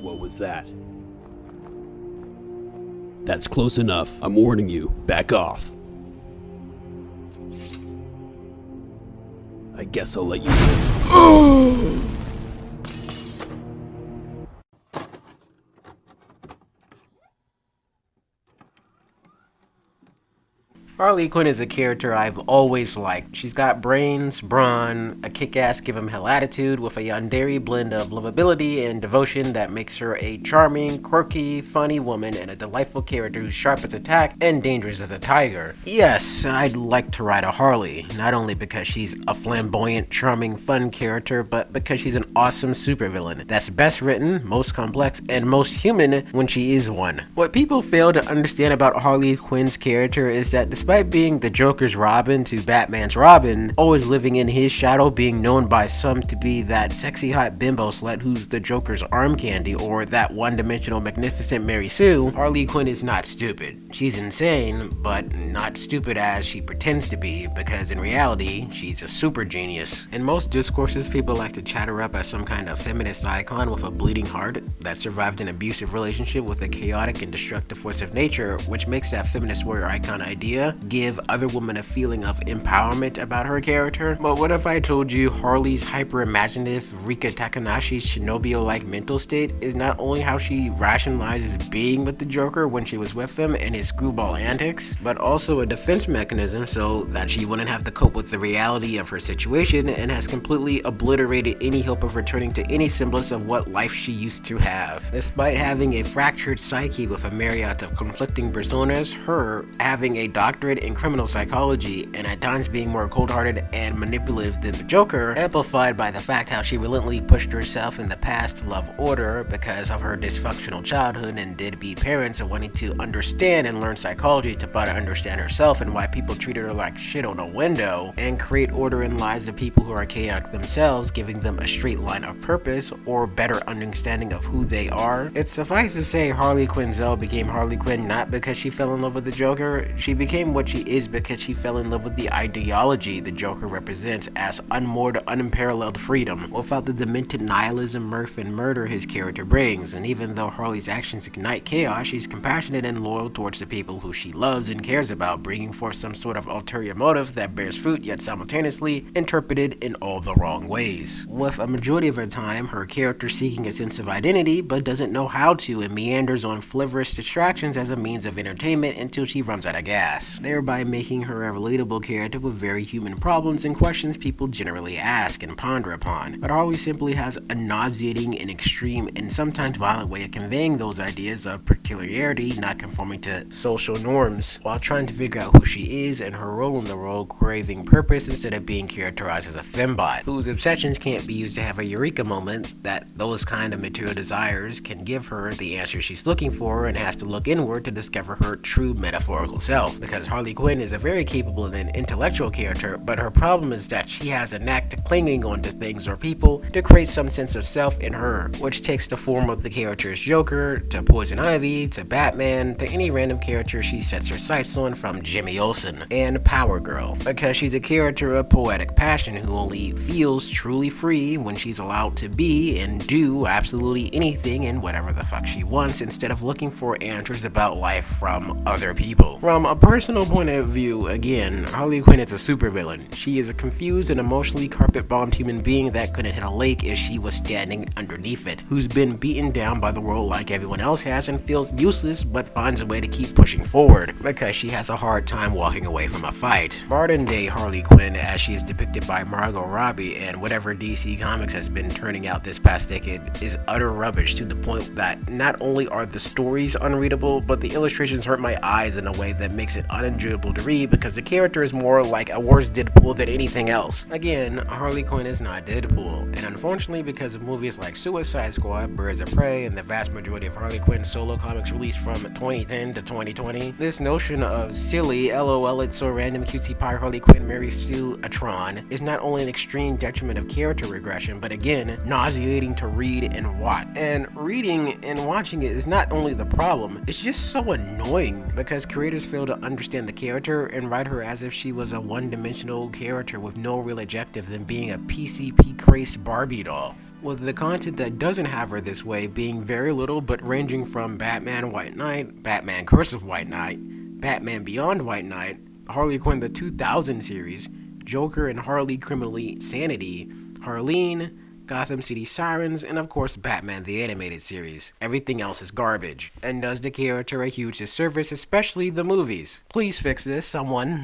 What was that? That's close enough. I'm warning you. Back off. I guess I'll let you live. Harley Quinn is a character I've always liked. She's got brains, brawn, a kick-ass give-em-hell attitude with a yandere blend of lovability and devotion that makes her a charming, quirky, funny woman and a delightful character who's sharp as a tack and dangerous as a tiger. Yes, I'd like to ride a Harley, not only because she's a flamboyant, charming, fun character, but because she's an awesome supervillain that's best written, most complex, and most human when she is one. What people fail to understand about Harley Quinn's character is that despite being the Joker's Robin to Batman's Robin, always living in his shadow, being known by some to be that sexy hot bimbo slut who's the Joker's arm candy, or that one-dimensional magnificent Mary Sue, Harley Quinn is not stupid. She's insane, but not stupid as she pretends to be, because in reality, she's a super genius. In most discourses, people like to chat her up as some kind of feminist icon with a bleeding heart that survived an abusive relationship with a chaotic and destructive force of nature, which makes that feminist warrior icon idea give other women a feeling of empowerment about her character. But what if I told you Harley's hyper-imaginative Rika Takanashi Shinobi-like mental state is not only how she rationalizes being with the Joker when she was with him and his screwball antics, but also a defense mechanism so that she wouldn't have to cope with the reality of her situation, and has completely obliterated any hope of returning to any semblance of what life she used to have. Despite having a fractured psyche with a myriad of conflicting personas, her having a doctorate in criminal psychology and at times being more cold-hearted and manipulative than the Joker, amplified by the fact how she relentlessly pushed herself in the past to love order because of her dysfunctional childhood and deadbeat parents, and wanting to understand and learn psychology to better understand herself and why people treated her like shit on a window, and create order in lives of people who are chaotic themselves, giving them a straight line of purpose or better understanding of who they are. It's suffice to say Harley Quinzel became Harley Quinn not because she fell in love with the Joker. She became what she is because she fell in love with the ideology the Joker represents as unmoored, unparalleled freedom, without the demented nihilism, mirth, and murder his character brings. And even though Harley's actions ignite chaos, she's compassionate and loyal towards the people who she loves and cares about, bringing forth some sort of ulterior motive that bears fruit yet simultaneously interpreted in all the wrong ways. With a majority of her time, her character seeking a sense of identity but doesn't know how to, and meanders on frivolous distractions as a means of entertainment until she runs out of gas, thereby making her a relatable character with very human problems and questions people generally ask and ponder upon. But Harley simply has a nauseating and extreme and sometimes violent way of conveying those ideas of peculiarity, not conforming to social norms, while trying to figure out who she is and her role in the role, craving purpose instead of being characterized as a fembot, whose obsessions can't be used to have a eureka moment, that those kind of material desires can give her the answer she's looking for, and has to look inward to discover her true metaphorical self. Because Harley Quinn is a very capable and intellectual character, but her problem is that she has a knack to clinging onto things or people to create some sense of self in her, which takes the form of the character's Joker, to Poison Ivy, to Batman, to any random character she sets her sights on, from Jimmy Olsen, and Power Girl, because she's a character of poetic passion who only feels truly free when she's allowed to be and do absolutely anything and whatever the fuck she wants, instead of looking for answers about life from other people. From a personal point of view, again, Harley Quinn is a supervillain. She is a confused and emotionally carpet-bombed human being that couldn't hit a lake if she was standing underneath it, who's been beaten down by the world like everyone else has and feels useless but finds a way to keep pushing forward because she has a hard time walking away from a fight. Modern day Harley Quinn, as she is depicted by Margot Robbie and whatever DC Comics has been turning out this past decade, is utter rubbish, to the point that not only are the stories unreadable, but the illustrations hurt my eyes in a way that makes it unenjoyable to read, because the character is more like a worse Deadpool than anything else. Again, Harley Quinn is not Deadpool, and unfortunately, because of movies like Suicide Squad, Birds of Prey, and the vast majority of Harley Quinn solo comics released from 2010 to 2020, this notion of silly, lol, it's so random, cutesy pie Harley Quinn, Mary Sue, Atron, is not only an extreme detriment of character regression, but again, nauseating to read and watch. And reading and watching it is not only the problem, it's just so annoying, because creators fail to understand the character and write her as if she was a one-dimensional character with no real objective than being a PCP-crazed Barbie doll. with the content that doesn't have her this way being very little, but ranging from Batman White Knight, Batman Curse of White Knight, Batman Beyond White Knight, Harley Quinn the 2000 series, Joker and Harley Criminally Sanity, Harleen, Gotham City Sirens, and of course Batman the Animated Series. Everything else is garbage, and does the character a huge disservice, especially the movies. Please fix this, someone.